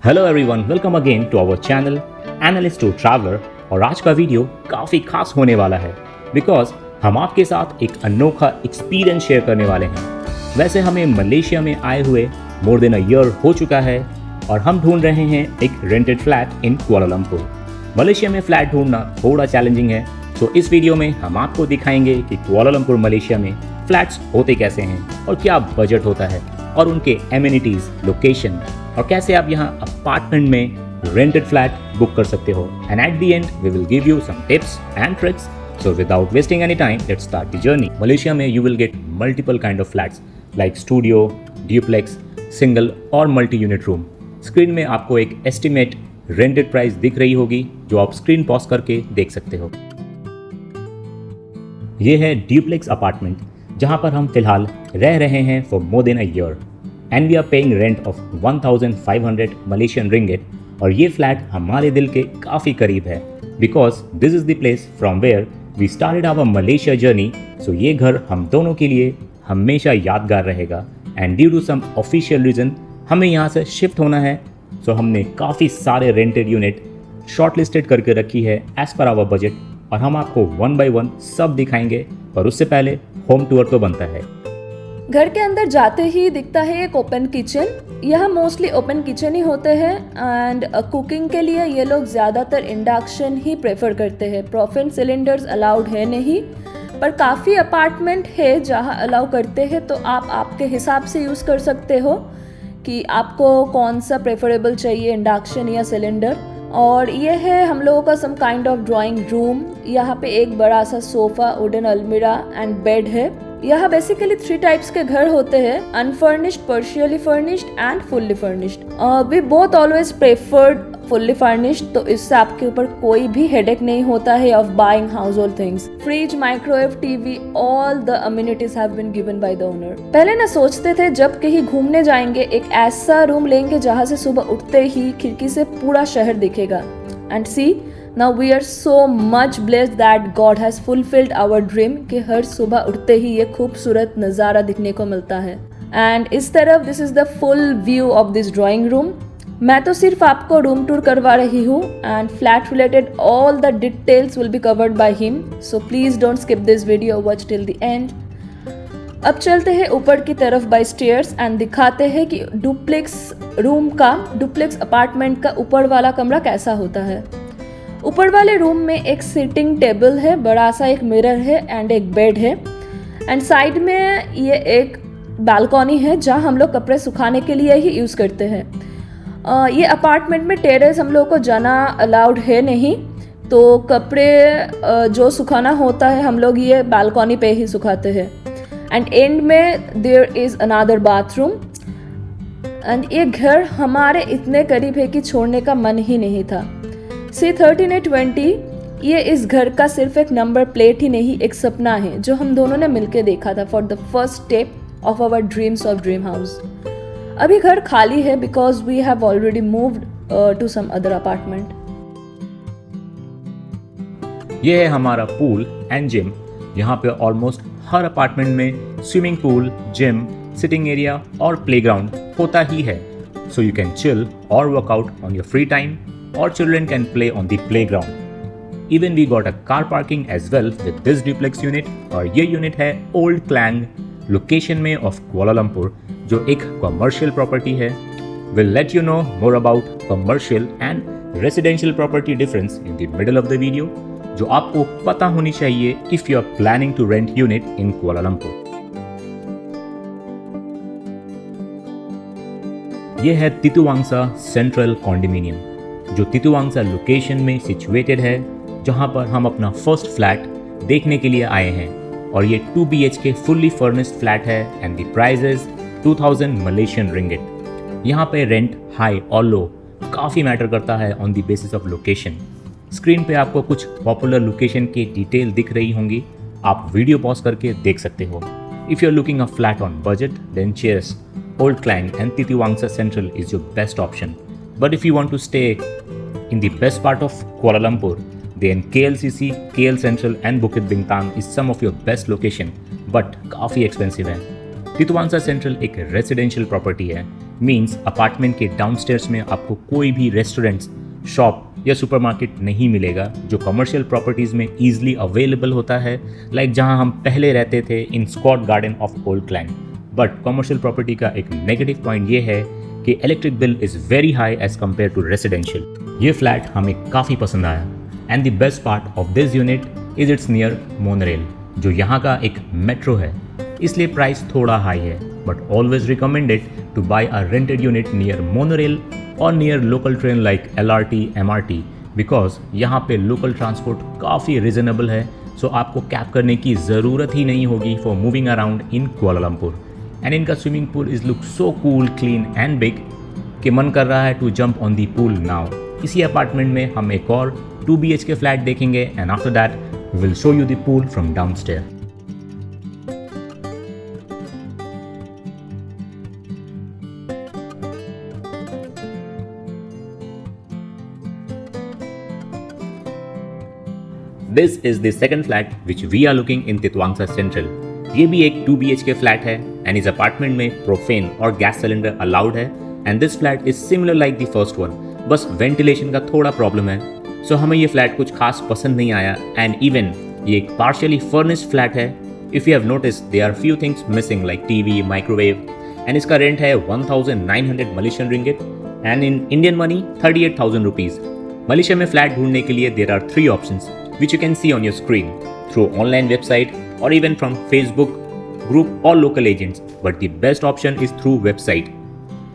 Hello everyone, welcome again to our channel analyst to traveller. और आज का video काफ़ी खास होने वाला है बिकॉज हम आपके साथ एक अनोखा एक्सपीरियंस शेयर करने वाले हैं। वैसे हमें मलेशिया में आए हुए मोर देन अ ईयर हो चुका है और हम ढूंढ रहे हैं एक rented flat in Kuala Lumpur. Malaysia में फ्लैट ढूंढना थोड़ा चैलेंजिंग है, तो इस वीडियो में हम आपको दिखाएंगे कि कुआलालंपुर मलेशिया में फ्लैट्स होते कैसे हैं और क्या बजट होता है और उनके एमिनिटीज़, लोकेशन और कैसे आप यहाँ अपार्टमेंट में रेंटेड फ्लैट बुक कर सकते हो। And at the end we will give you some tips and tricks. So without wasting any time, let's start the journey. Malaysia में you will get multiple kind of flats like studio, duplex, single और multi unit room. Screen में आपको एक estimate rented price दिख रही होगी जो आप स्क्रीन पॉज करके देख सकते हो। ये है ड्यूप्लेक्स अपार्टमेंट जहाँ पर हम फिलहाल रह रहे हैं for more than a year and we are paying rent of 1500 Malaysian ringgit. और ये फ्लैट हमारे दिल के काफ़ी करीब है because this is the place from where we started our Malaysia journey. So ये घर हम दोनों के लिए हमेशा यादगार रहेगा and due to some official reason हमें यहाँ से शिफ्ट होना है। सो हमने काफ़ी सारे रेंटेड यूनिट शॉर्ट लिस्टेड करके रखी है एज़ पर आवर बजट और हम आपको वन बाय वन सब दिखाएंगे। पर उससे पहले होम टूर तो बनता है। घर के अंदर जाते ही दिखता है एक ओपन किचन। यह मोस्टली ओपन किचन ही होते हैं एंड कुकिंग के लिए ये लोग ज़्यादातर इंडक्शन ही प्रेफर करते हैं। प्रोपेन सिलेंडर्स अलाउड है नहीं, पर काफ़ी अपार्टमेंट है जहाँ अलाउ करते हैं, तो आप आपके हिसाब से यूज़ कर सकते हो कि आपको कौन सा प्रेफरेबल चाहिए, इंडक्शन या सिलेंडर। और ये है हम लोगों का some kind of drawing room. यहाँ पे एक बड़ा सा सोफ़ा, वुडन अलमीरा एंड बेड है। यह बेसिकली 3 टाइप्स के घर होते हैं, unfurnished, partially furnished and fully furnished. We both always preferred fully furnished, तो इससे आपके ऊपर कोई भी हेडेक नहीं होता है of buying household things. Fridge, microwave, TV, all the amenities have been given by the owner. पहले ना सोचते थे जब कहीं घूमने जाएंगे एक ऐसा रूम लेंगे जहाँ से सुबह उठते ही खिड़की से पूरा शहर दिखेगा। And see, Now we are so much blessed that God has fulfilled our dream कि हर सुबह उठते ही ये खूबसूरत नज़ारा दिखने को मिलता है। एंड इस तरफ this is the full view of this drawing room. मैं तो सिर्फ आपको रूम टूर करवा रही हूँ and flat related all the details will be covered by him, so please don't skip this video, watch till the end. अब चलते हैं ऊपर की तरफ बाय स्टेयर्स एंड दिखाते हैं कि डुप्लेक्स अपार्टमेंट का ऊपर वाला कमरा कैसा होता है। ऊपर वाले रूम में एक सिटिंग टेबल है, बड़ा सा एक मिरर है एंड एक बेड है। एंड साइड में ये एक बालकनी है जहाँ हम लोग कपड़े सुखाने के लिए ही यूज़ करते हैं। ये अपार्टमेंट में टेरेस हम लोग को जाना अलाउड है नहीं, तो कपड़े जो सुखाना होता है हम लोग ये बालकनी पे ही सुखाते हैं। एंड एंड में there is another bathroom. And ये घर हमारे इतने करीब है कि छोड़ने का मन ही नहीं था। C13A20 ये इस घर का सिर्फ एक नंबर प्लेट ही नहीं, एक सपना है जो हम दोनों ने मिलकर देखा था for the first step of our dreams of dream house. अभी घर खाली है because we have already moved to some other apartment. ये है हमारा पूल एंड जिम। यहाँ पे ऑलमोस्ट हर अपार्टमेंट में swimming pool, gym, sitting area और प्लेग्राउंड होता ही है, सो यू कैन चिल और workout on your free time or children can play on the playground. Even we got a car parking as well with this duplex unit और ये unit है old clang location में of Kuala Lumpur जो एक commercial property है। We'll let you know more about commercial and residential property difference in the middle of the video जो आपको पता होनी चाहिए if you are planning to rent unit in Kuala Lumpur. ये है तितुवांगसा सेंट्रल कॉन्डोमिनियम जो तितुवांगसा लोकेशन में सिचुएटेड है, जहां पर हम अपना फर्स्ट फ्लैट देखने के लिए आए हैं। और ये 2 BHK फुल्ली फर्निश्ड फ्लैट है and the price is 2000 Malaysian ringgit. यहाँ पे रेंट हाई और लो काफ़ी मैटर करता है on the basis of location. Screen पे आपको कुछ पॉपुलर लोकेशन की डिटेल दिख रही होंगी, आप वीडियो पॉज करके देख सकते हो। If you are looking a flat on budget then Cheras, Old Klang and Titiwangsa central is your best option. But if you want to stay in the best part of Kuala Lumpur, then KLCC, KL Central and Bukit Bintang is some of your best location, but काफ़ी expensive है। तितुवांगसा central एक residential property है means apartment के downstairs में आपको कोई भी restaurants, shop या सुपरमार्केट नहीं मिलेगा जो कमर्शियल प्रॉपर्टीज़ में ईजिली अवेलेबल होता है, लाइक जहां हम पहले रहते थे in Scott Garden of Old Klang. But commercial property का एक नेगेटिव पॉइंट ये है कि electric bill is very high as compare to residential. ये फ्लैट हमें काफ़ी पसंद आया and the best part of this unit is it's near monorail, जो यहाँ का एक मेट्रो है, इसलिए प्राइस थोड़ा हाई है। But always recommended to buy a rented unit near monorail और near local train like LRT, MRT, because यहाँ पे लोकल ट्रांसपोर्ट काफ़ी रिजनेबल है, सो आपको कैब करने की ज़रूरत ही नहीं होगी for moving around in Kuala Lumpur. And इनका swimming pool is look so cool, clean and big कि मन कर रहा है to jump on the pool now. इसी अपार्टमेंट में हम एक और 2 BHK फ्लैट देखेंगे and after that we will show you the pool from downstair. This is the second flat which we are looking in Titwangsa Central. ये भी एक 2 BHK flat है एंड इस अपार्टमेंट में प्रोफेन और गैस सिलेंडर अलाउड है and this flat is similar like the first one, बस ventilation का थोड़ा प्रॉब्लम है। सो हमें ये फ्लैट कुछ खास पसंद नहीं आया एंड इवन ये एक पार्शियली फर्निश्ड फ्लैट है। If you have notice there are few things missing like TV, microwave and इसका रेंट है 1900 Malaysian ringgit and in Indian money 38,000 rupees. Malaysia में फ्लैट ढूंढने के लिए there are 3 options which you can see on your screen through online website or even from Facebook group or local agents, but the best option is through website.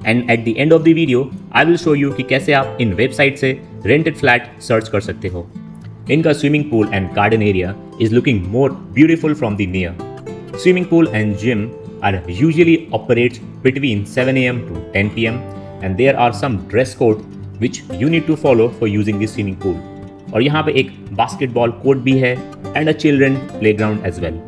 And at the end of the video I will show you कि कैसे आप इन website से rented flat search कर सकते हो। इनका swimming pool and garden area is looking more beautiful from the near. Swimming pool and gym are usually operates between 7 AM to 10 PM and there are some dress code which you need to follow for using the swimming pool. और यहाँ पे एक basketball court भी है and a children playground as well.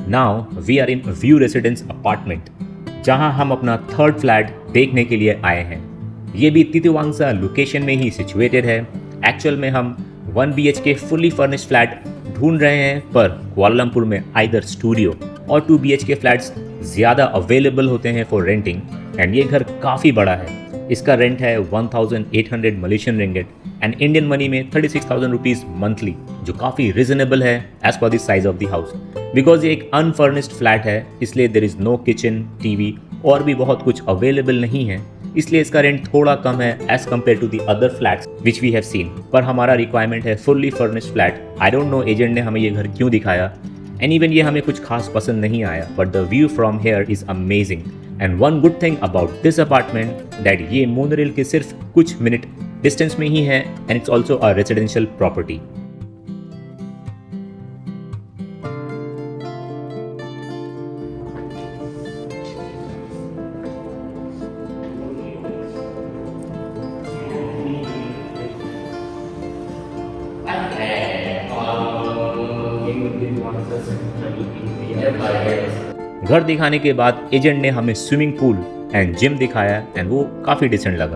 Now we are in view residence apartment, जहां हम अपना 3rd flat देखने के लिए आए हैं। ये भी तितवांगसा लोकेशन में ही सिचुएटेड है। एक्चुअल में हम 1 BHK फुल्ली फर्निश्ड फ्लैट ढूंढ रहे हैं, पर कुआलालंपुर में आइदर स्टूडियो और 2 BHK फ्लैट्स ज़्यादा अवेलेबल होते हैं फॉर रेंटिंग एंड ये घर काफ़ी बड़ा है। इसका रेंट है 1800 Malaysian ringgit and Indian money में 36,000 रुपीज़ मंथली, जो काफ़ी रिजनेबल है as per the size of the house. Because ये एक अनफर्निश्ड फ्लैट है, इसलिए there is no kitchen, TV और भी बहुत कुछ अवेलेबल नहीं है, इसलिए इसका रेंट थोड़ा कम है as compare to the other flats which we have seen. पर हमारा रिक्वायरमेंट है fully furnished flat. I don't know agent ने हमें ये घर क्यों दिखाया एंड इवन ये हमें कुछ खास पसंद नहीं आया, but the view from here is amazing and one good thing about this apartment that ये मोनोरेल के सिर्फ कुछ मिनट डिस्टेंस में ही है and it's also a residential property. घर दिखाने के बाद एजेंट ने हमें स्विमिंग पूल एंड जिम दिखाया एंड वो काफी डिसेंट लगा।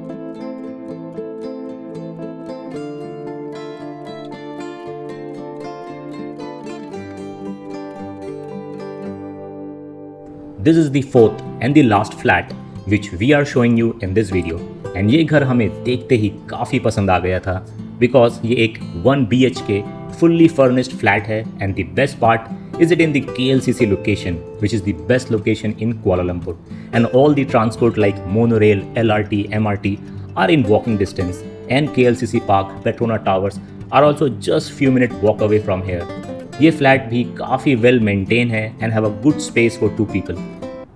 This is the 4th and the last flat which we are showing you in this video and ये घर हमें देखते ही काफ़ी पसंद आ गया था because ये एक 1 BHK fully furnished flat है and the best part is it in the KLCC location which is the best location in Kuala Lumpur and all the transport like monorail, LRT, MRT are in walking distance and KLCC Park, Petronas Towers are also just few minute walk away from here. ये flat भी काफ़ी well maintained है and have a good space for 2 people.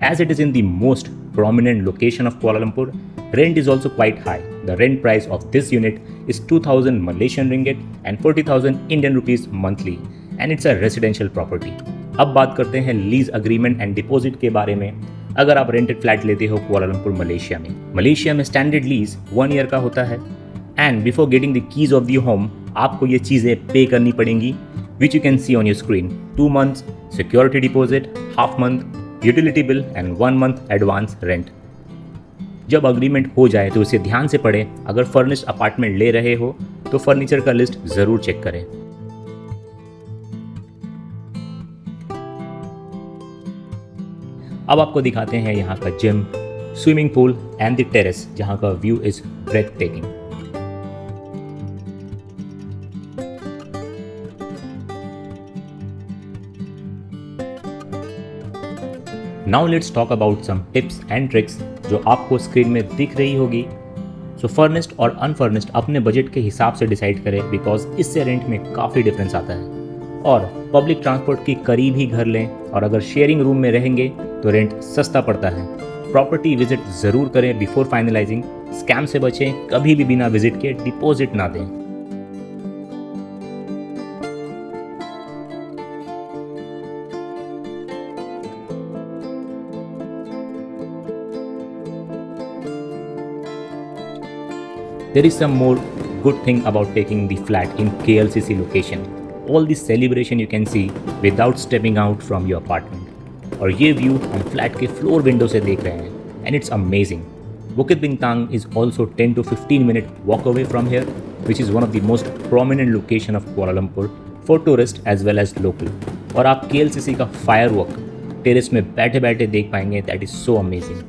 As it is in the most prominent location of Kuala Lumpur, rent is also quite high. The rent price of this unit is 2,000 Malaysian ringgit and 40,000 Indian rupees monthly and it's a residential property. अब बात करते हैं lease agreement and deposit के बारे में। अगर आप rented flat लेते हो कुआलालंपुर मलेशिया में स्टैंडर्ड लीज 1 ईयर का होता है and before getting the keys of the home आपको ये चीज़ें पे करनी पड़ेंगी which you can see on your screen. 2 months security deposit, half month utility bill and 1 month advance rent. जब अग्रीमेंट हो जाए तो इसे ध्यान से पढ़ें। अगर फर्निश्ड अपार्टमेंट ले रहे हो तो फर्नीचर का लिस्ट ज़रूर चेक करें। अब आपको दिखाते हैं यहाँ का gym, swimming pool and the terrace, जहाँ का view is breathtaking. Now let's talk about some tips and tricks जो आपको स्क्रीन में दिख रही होगी। सो फर्निश्ड और अनफर्निश्ड अपने बजट के हिसाब से डिसाइड करें, बिकॉज इससे रेंट में काफ़ी डिफरेंस आता है। और पब्लिक ट्रांसपोर्ट के करीब ही घर लें, और अगर शेयरिंग रूम में रहेंगे तो रेंट सस्ता पड़ता है। प्रॉपर्टी विजिट ज़रूर करें बिफोर फाइनलाइजिंग। स्कैम से बचें, कभी भी बिना विजिट के डिपॉजिट ना दें। There is some more good thing about taking the flat in KLCC location. All the celebration you can see without stepping out from your apartment. और ये व्यू हम फ्लैट के फ्लोर विंडो से देख रहे हैं, and it's amazing. Bukit Bintang is also 10 to 15 minute walk away from here, which is one of the most prominent location of Kuala Lumpur for tourists as well as local. और आप KLCC का firework terrace में बैठे बैठे देख पाएंगे, that is so amazing.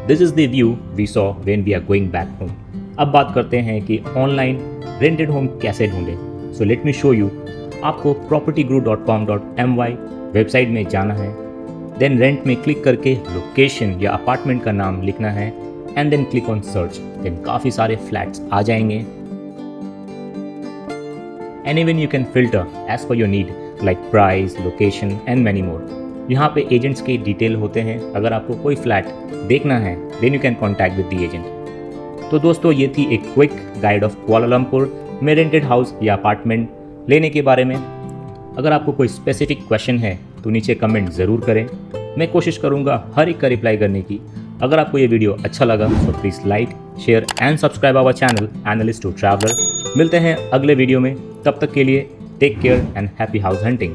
This is the view we saw when we are going back home. अब बात करते हैं कि ऑनलाइन रेंटेड होम कैसे ढूंढें। So let me show you. आपको propertyguru.com.my वेबसाइट में जाना है, देन रेंट में क्लिक करके लोकेशन या अपार्टमेंट का नाम लिखना है, and then click on search. Then काफ़ी सारे फ्लैट्स आ जाएंगे, and even you can filter as per your need like price, location and many more. यहाँ पे एजेंट्स के डिटेल होते हैं। अगर आपको कोई फ्लैट देखना है then you can contact with the agent. तो दोस्तों, ये थी एक क्विक गाइड ऑफ कुआलालंपुर में रेंटेड हाउस या अपार्टमेंट लेने के बारे में। अगर आपको कोई स्पेसिफिक क्वेश्चन है तो नीचे कमेंट ज़रूर करें, मैं कोशिश करूँगा हर एक का रिप्लाई करने की। अगर आपको ये वीडियो अच्छा लगा तो please like, share and subscribe our channel analyst to traveller. मिलते हैं अगले वीडियो में, तब तक के लिए take care and happy house hunting.